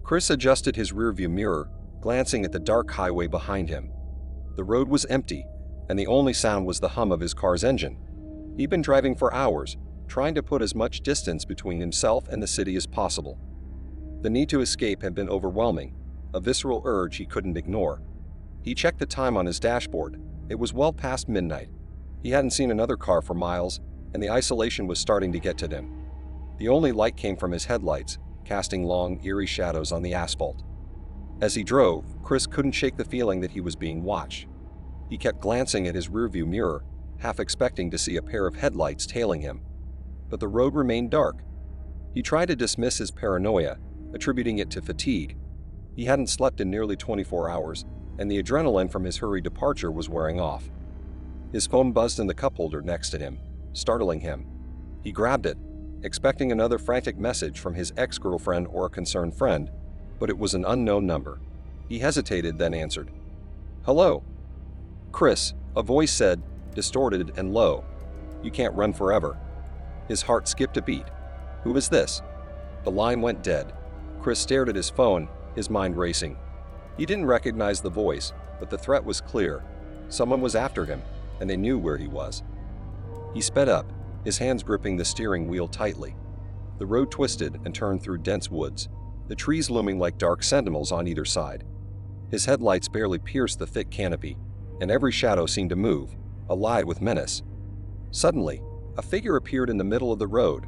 Chris adjusted his rearview mirror, glancing at the dark highway behind him. The road was empty, and the only sound was the hum of his car's engine. He'd been driving for hours, trying to put as much distance between himself and the city as possible. The need to escape had been overwhelming, a visceral urge he couldn't ignore. He checked the time on his dashboard. It was well past midnight. He hadn't seen another car for miles, and the isolation was starting to get to him. The only light came from his headlights, casting long, eerie shadows on the asphalt. As he drove, Chris couldn't shake the feeling that he was being watched. He kept glancing at his rearview mirror, half expecting to see a pair of headlights tailing him. But the road remained dark. He tried to dismiss his paranoia, attributing it to fatigue. He hadn't slept in nearly 24 hours, and the adrenaline from his hurried departure was wearing off. His phone buzzed in the cup holder next to him, startling him. He grabbed it, expecting another frantic message from his ex-girlfriend or a concerned friend, but it was an unknown number. He hesitated, then answered. "Hello." "Chris," a voice said, distorted and low. "You can't run forever." His heart skipped a beat. "Who is this?" The line went dead. Chris stared at his phone, his mind racing. He didn't recognize the voice, but the threat was clear. Someone was after him, and they knew where he was. He sped up, his hands gripping the steering wheel tightly. The road twisted and turned through dense woods, the trees looming like dark sentinels on either side. His headlights barely pierced the thick canopy, and every shadow seemed to move, alive with menace. Suddenly, a figure appeared in the middle of the road.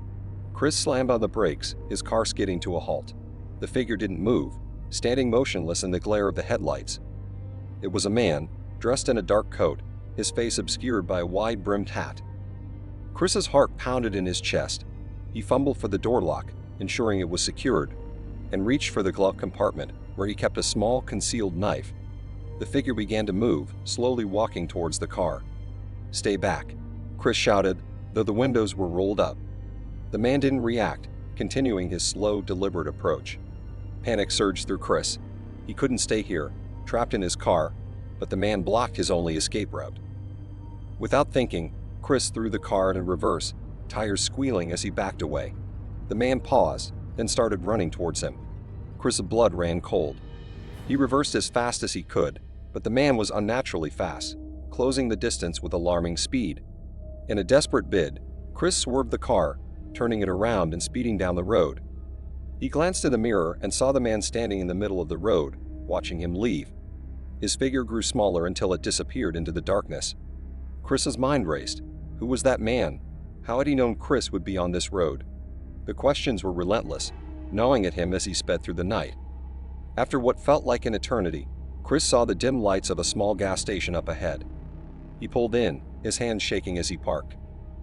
Chris slammed on the brakes, his car skidding to a halt. The figure didn't move, standing motionless in the glare of the headlights. It was a man, dressed in a dark coat, his face obscured by a wide-brimmed hat. Chris's heart pounded in his chest. He fumbled for the door lock, ensuring it was secured, and reached for the glove compartment, where he kept a small, concealed knife. The figure began to move, slowly walking towards the car. "Stay back," Chris shouted, though the windows were rolled up. The man didn't react, continuing his slow, deliberate approach. Panic surged through Chris. He couldn't stay here, trapped in his car, but the man blocked his only escape route. Without thinking, Chris threw the car in reverse, tires squealing as he backed away. The man paused, then started running towards him. Chris's blood ran cold. He reversed as fast as he could, but the man was unnaturally fast, closing the distance with alarming speed. In a desperate bid, Chris swerved the car, turning it around and speeding down the road. He glanced in the mirror and saw the man standing in the middle of the road, watching him leave. His figure grew smaller until it disappeared into the darkness. Chris's mind raced. Who was that man? How had he known Chris would be on this road? The questions were relentless, gnawing at him as he sped through the night. After what felt like an eternity, Chris saw the dim lights of a small gas station up ahead. He pulled in, his hands shaking as he parked.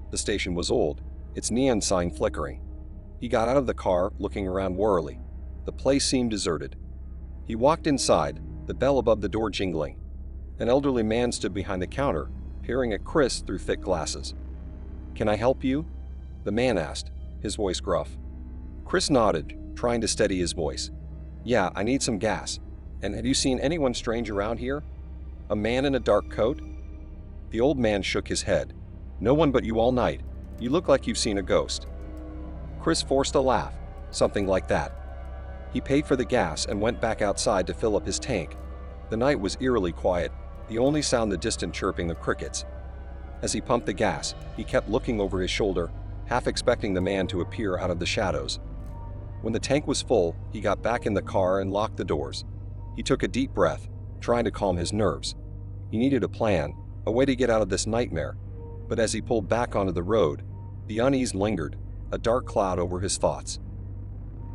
The station was old, its neon sign flickering. He got out of the car, looking around warily. The place seemed deserted. He walked inside, the bell above the door jingling. An elderly man stood behind the counter, peering at Chris through thick glasses. "Can I help you?" the man asked, his voice gruff. Chris nodded, trying to steady his voice. "Yeah, I need some gas. And have you seen anyone strange around here? A man in a dark coat?" The old man shook his head. "No one but you all night. You look like you've seen a ghost." Chris forced a laugh, something like that. He paid for the gas and went back outside to fill up his tank. The night was eerily quiet, the only sound the distant chirping of crickets. As he pumped the gas, he kept looking over his shoulder, half expecting the man to appear out of the shadows. When the tank was full, he got back in the car and locked the doors. He took a deep breath, trying to calm his nerves. He needed a plan, a way to get out of this nightmare. But as he pulled back onto the road, the unease lingered, a dark cloud over his thoughts.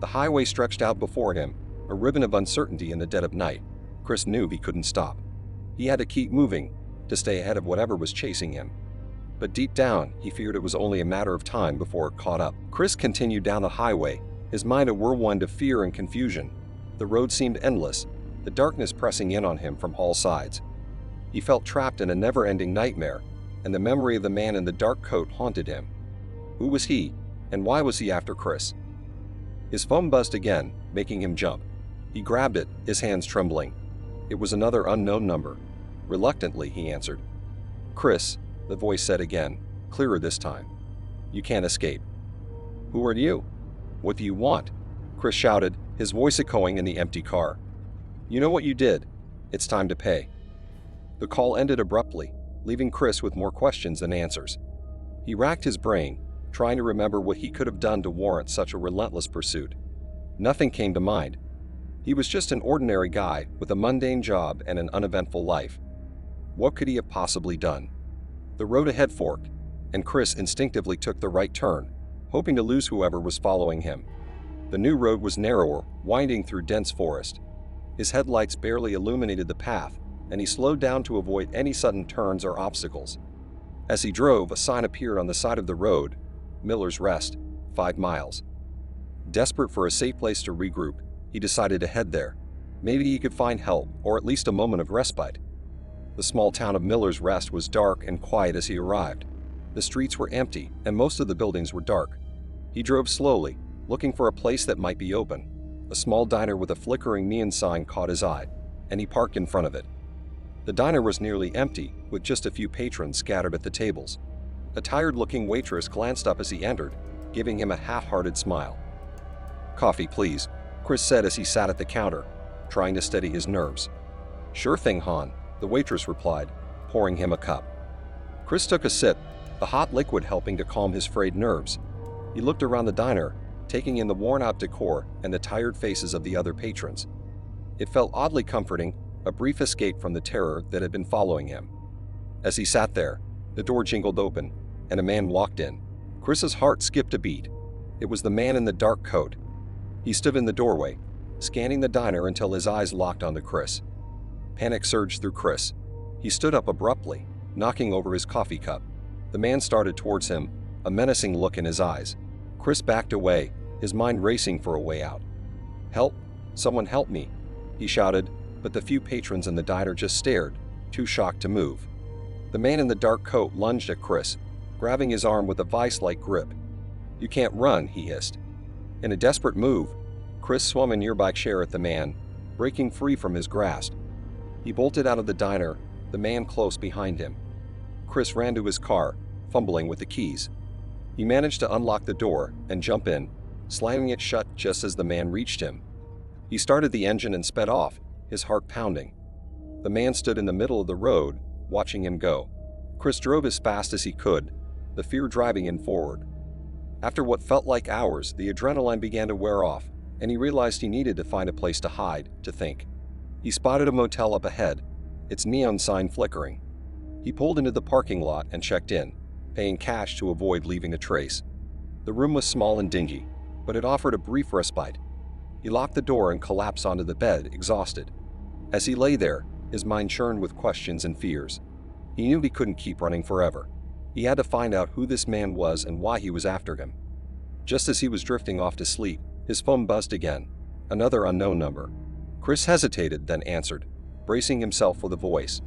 The highway stretched out before him, a ribbon of uncertainty in the dead of night. Chris knew he couldn't stop. He had to keep moving, to stay ahead of whatever was chasing him. But deep down, he feared it was only a matter of time before it caught up. Chris continued down the highway, his mind a whirlwind of fear and confusion. The road seemed endless, the darkness pressing in on him from all sides. He felt trapped in a never-ending nightmare, and the memory of the man in the dark coat haunted him. Who was he, and why was he after Chris? His phone buzzed again, making him jump. He grabbed it, his hands trembling. It was another unknown number. Reluctantly, he answered. "Chris," the voice said again, clearer this time. "You can't escape." "Who are you?" "What do you want?" Chris shouted, his voice echoing in the empty car. "You know what you did. It's time to pay." The call ended abruptly, leaving Chris with more questions than answers. He racked his brain, trying to remember what he could have done to warrant such a relentless pursuit. Nothing came to mind. He was just an ordinary guy with a mundane job and an uneventful life. What could he have possibly done? The road ahead forked, and Chris instinctively took the right turn, hoping to lose whoever was following him. The new road was narrower, winding through dense forest. His headlights barely illuminated the path, and he slowed down to avoid any sudden turns or obstacles. As he drove, a sign appeared on the side of the road, "Miller's Rest, 5 miles." Desperate for a safe place to regroup, he decided to head there. Maybe he could find help, or at least a moment of respite. The small town of Miller's Rest was dark and quiet as he arrived. The streets were empty, and most of the buildings were dark. He drove slowly, looking for a place that might be open. A small diner with a flickering neon sign caught his eye, and he parked in front of it. The diner was nearly empty, with just a few patrons scattered at the tables. A tired-looking waitress glanced up as he entered, giving him a half-hearted smile. "Coffee, please," Chris said as he sat at the counter, trying to steady his nerves. "Sure thing, Han," the waitress replied, pouring him a cup. Chris took a sip, the hot liquid helping to calm his frayed nerves. He looked around the diner, taking in the worn-out decor and the tired faces of the other patrons. It felt oddly comforting, a brief escape from the terror that had been following him. As he sat there, the door jingled open, and a man walked in. Chris's heart skipped a beat. It was the man in the dark coat. He stood in the doorway, scanning the diner until his eyes locked onto Chris. Panic surged through Chris. He stood up abruptly, knocking over his coffee cup. The man started towards him, a menacing look in his eyes. Chris backed away, his mind racing for a way out. "Help! Someone help me!" he shouted, but the few patrons in the diner just stared, too shocked to move. The man in the dark coat lunged at Chris, grabbing his arm with a vice-like grip. "You can't run," he hissed. In a desperate move, Chris swung a nearby chair at the man, breaking free from his grasp. He bolted out of the diner, the man close behind him. Chris ran to his car, fumbling with the keys. He managed to unlock the door and jump in, slamming it shut just as the man reached him. He started the engine and sped off, his heart pounding. The man stood in the middle of the road, watching him go. Chris drove as fast as he could, the fear driving him forward. After what felt like hours, the adrenaline began to wear off, and he realized he needed to find a place to hide, to think. He spotted a motel up ahead, its neon sign flickering. He pulled into the parking lot and checked in, paying cash to avoid leaving a trace. The room was small and dingy, but it offered a brief respite. He locked the door and collapsed onto the bed, exhausted. As he lay there, his mind churned with questions and fears. He knew he couldn't keep running forever. He had to find out who this man was and why he was after him. Just as he was drifting off to sleep, his phone buzzed again, another unknown number. Chris hesitated, then answered, bracing himself for the voice.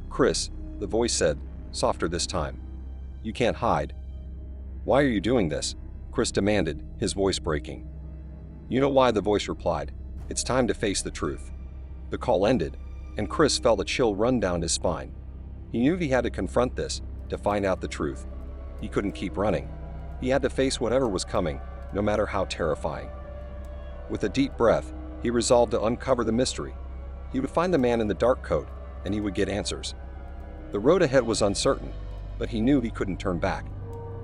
"Chris," the voice said, softer this time. "You can't hide." "Why are you doing this?" Chris demanded, his voice breaking. "You know why," the voice replied. "It's time to face the truth." The call ended, and Chris felt a chill run down his spine. He knew he had to confront this, to find out the truth. He couldn't keep running. He had to face whatever was coming, no matter how terrifying. With a deep breath, he resolved to uncover the mystery. He would find the man in the dark coat, and he would get answers. The road ahead was uncertain, but he knew he couldn't turn back.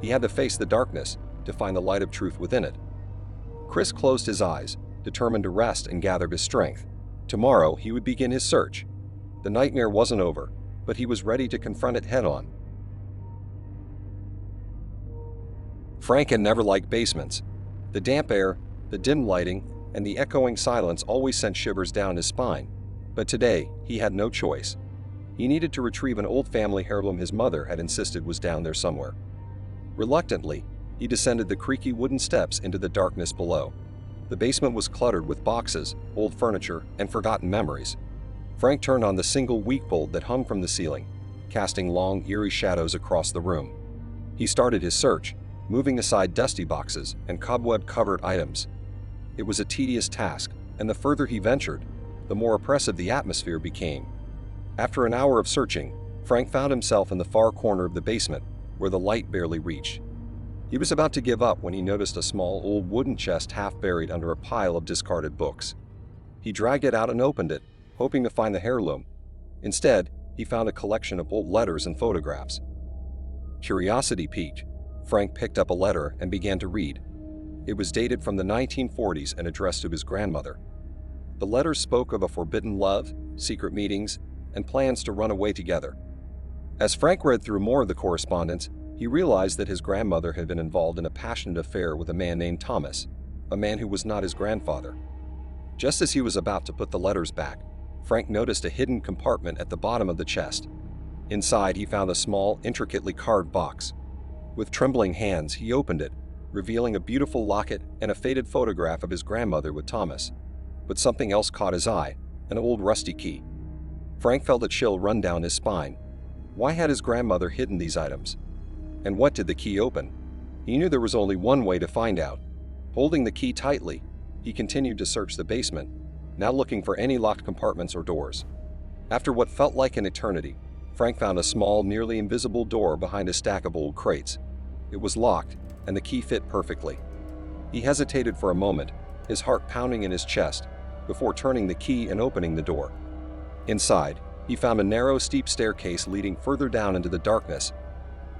He had to face the darkness to find the light of truth within it. Chris closed his eyes, determined to rest and gather his strength. Tomorrow, he would begin his search. The nightmare wasn't over, but he was ready to confront it head-on. Frank had never liked basements. The damp air, the dim lighting, and the echoing silence always sent shivers down his spine. But today, he had no choice. He needed to retrieve an old family heirloom his mother had insisted was down there somewhere. Reluctantly, he descended the creaky wooden steps into the darkness below. The basement was cluttered with boxes, old furniture, and forgotten memories. Frank turned on the single weak bulb that hung from the ceiling, casting long, eerie shadows across the room. He started his search, moving aside dusty boxes and cobweb-covered items. It was a tedious task, and the further he ventured, the more oppressive the atmosphere became. After an hour of searching, Frank found himself in the far corner of the basement, where the light barely reached. He was about to give up when he noticed a small old wooden chest half buried under a pile of discarded books. He dragged it out and opened it, hoping to find the heirloom. Instead, he found a collection of old letters and photographs. Curiosity piqued. Frank picked up a letter and began to read. It was dated from the 1940s and addressed to his grandmother. The letter spoke of a forbidden love, secret meetings, and plans to run away together. As Frank read through more of the correspondence, he realized that his grandmother had been involved in a passionate affair with a man named Thomas, a man who was not his grandfather. Just as he was about to put the letters back, Frank noticed a hidden compartment at the bottom of the chest. Inside, he found a small, intricately carved box. With trembling hands, he opened it, revealing a beautiful locket and a faded photograph of his grandmother with Thomas. But something else caught his eye, an old rusty key. Frank felt a chill run down his spine. Why had his grandmother hidden these items? And what did the key open? He knew there was only one way to find out. Holding the key tightly, he continued to search the basement, now looking for any locked compartments or doors. After what felt like an eternity, Frank found a small, nearly invisible door behind a stack of old crates. It was locked, and the key fit perfectly. He hesitated for a moment, his heart pounding in his chest, before turning the key and opening the door. Inside, he found a narrow, steep staircase leading further down into the darkness.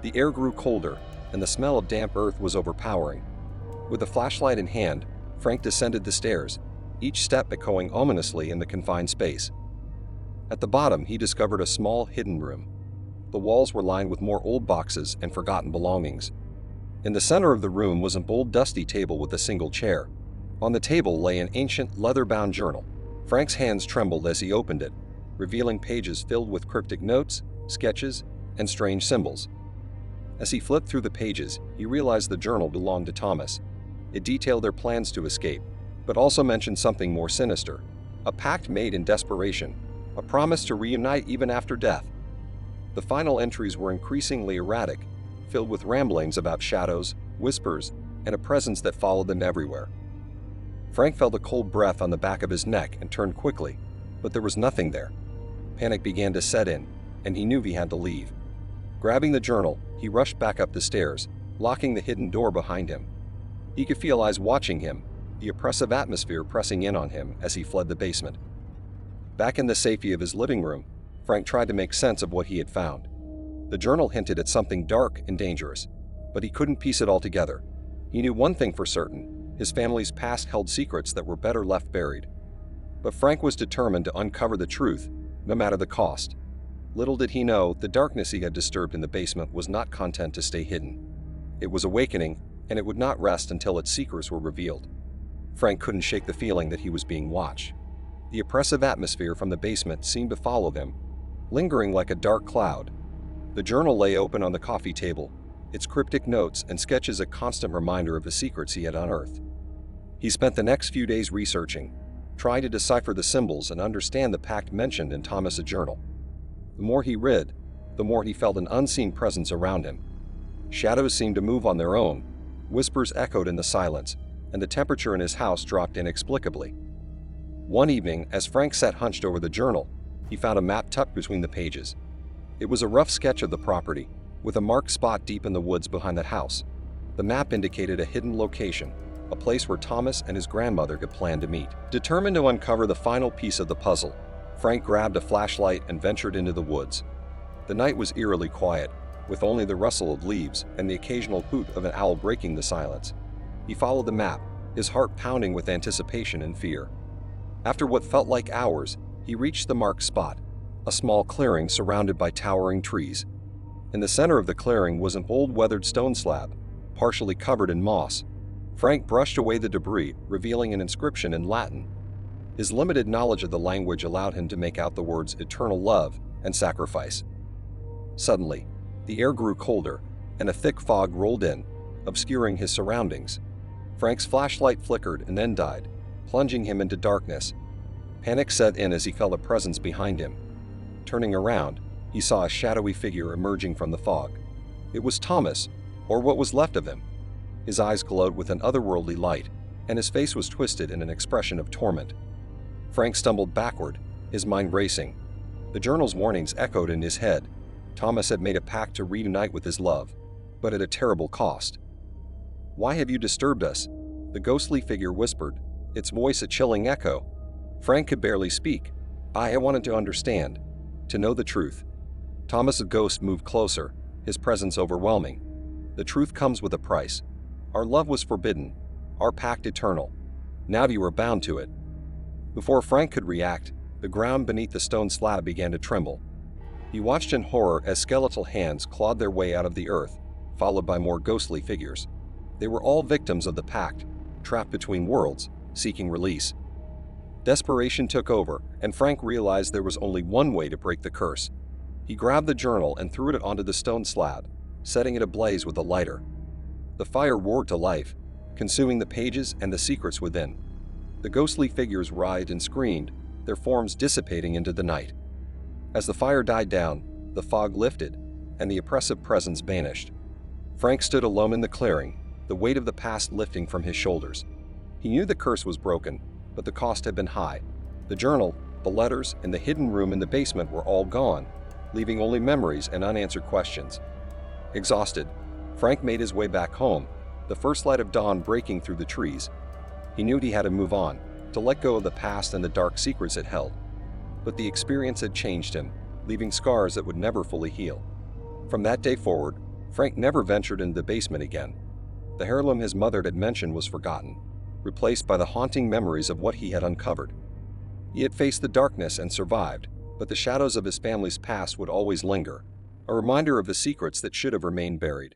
The air grew colder, and the smell of damp earth was overpowering. With a flashlight in hand, Frank descended the stairs, each step echoing ominously in the confined space. At the bottom, he discovered a small, hidden room. The walls were lined with more old boxes and forgotten belongings. In the center of the room was an old, dusty table with a single chair. On the table lay an ancient, leather-bound journal. Frank's hands trembled as he opened it, revealing pages filled with cryptic notes, sketches, and strange symbols. As he flipped through the pages, he realized the journal belonged to Thomas. It detailed their plans to escape, but also mentioned something more sinister: a pact made in desperation, a promise to reunite even after death. The final entries were increasingly erratic, filled with ramblings about shadows, whispers, and a presence that followed them everywhere. Frank felt a cold breath on the back of his neck and turned quickly, but there was nothing there. Panic began to set in, and he knew he had to leave. Grabbing the journal, he rushed back up the stairs, locking the hidden door behind him. He could feel eyes watching him, the oppressive atmosphere pressing in on him as he fled the basement. Back in the safety of his living room, Frank tried to make sense of what he had found. The journal hinted at something dark and dangerous, but he couldn't piece it all together. He knew one thing for certain: his family's past held secrets that were better left buried. But Frank was determined to uncover the truth, no matter the cost. Little did he know, the darkness he had disturbed in the basement was not content to stay hidden. It was awakening, and it would not rest until its seekers were revealed. Frank couldn't shake the feeling that he was being watched. The oppressive atmosphere from the basement seemed to follow him, lingering like a dark cloud. The journal lay open on the coffee table, its cryptic notes and sketches a constant reminder of the secrets he had unearthed. He spent the next few days researching, trying to decipher the symbols and understand the pact mentioned in Thomas' journal. The more he read, the more he felt an unseen presence around him. Shadows seemed to move on their own, whispers echoed in the silence, and the temperature in his house dropped inexplicably. One evening, as Frank sat hunched over the journal, he found a map tucked between the pages. It was a rough sketch of the property, with a marked spot deep in the woods behind the house. The map indicated a hidden location, a place where Thomas and his grandmother had planned to meet. Determined to uncover the final piece of the puzzle, Frank grabbed a flashlight and ventured into the woods. The night was eerily quiet, with only the rustle of leaves and the occasional hoot of an owl breaking the silence. He followed the map, his heart pounding with anticipation and fear. After what felt like hours, he reached the marked spot, a small clearing surrounded by towering trees. In the center of the clearing was an old weathered stone slab, partially covered in moss. Frank brushed away the debris, revealing an inscription in Latin. His limited knowledge of the language allowed him to make out the words eternal love and sacrifice. Suddenly, the air grew colder, and a thick fog rolled in, obscuring his surroundings. Frank's flashlight flickered and then died, plunging him into darkness. Panic set in as he felt a presence behind him. Turning around, he saw a shadowy figure emerging from the fog. It was Thomas, or what was left of him. His eyes glowed with an otherworldly light, and his face was twisted in an expression of torment. Frank stumbled backward, his mind racing. The journal's warnings echoed in his head. Thomas had made a pact to reunite with his love, but at a terrible cost. "Why have you disturbed us?" The ghostly figure whispered, its voice a chilling echo. Frank could barely speak. "I wanted to understand, to know the truth." Thomas's ghost moved closer, his presence overwhelming. "The truth comes with a price. Our love was forbidden, our pact eternal. Now you are bound to it." Before Frank could react, the ground beneath the stone slab began to tremble. He watched in horror as skeletal hands clawed their way out of the earth, followed by more ghostly figures. They were all victims of the pact, trapped between worlds, seeking release. Desperation took over, and Frank realized there was only one way to break the curse. He grabbed the journal and threw it onto the stone slab, setting it ablaze with a lighter. The fire roared to life, consuming the pages and the secrets within. The ghostly figures writhed and screamed, their forms dissipating into the night. As the fire died down, the fog lifted, and the oppressive presence vanished. Frank stood alone in the clearing, the weight of the past lifting from his shoulders. He knew the curse was broken, but the cost had been high. The journal, the letters, and the hidden room in the basement were all gone, leaving only memories and unanswered questions. Exhausted, Frank made his way back home, the first light of dawn breaking through the trees. He knew he had to move on, to let go of the past and the dark secrets it held. But the experience had changed him, leaving scars that would never fully heal. From that day forward, Frank never ventured into the basement again. The heirloom his mother had mentioned was forgotten, replaced by the haunting memories of what he had uncovered. He had faced the darkness and survived, but the shadows of his family's past would always linger, a reminder of the secrets that should have remained buried.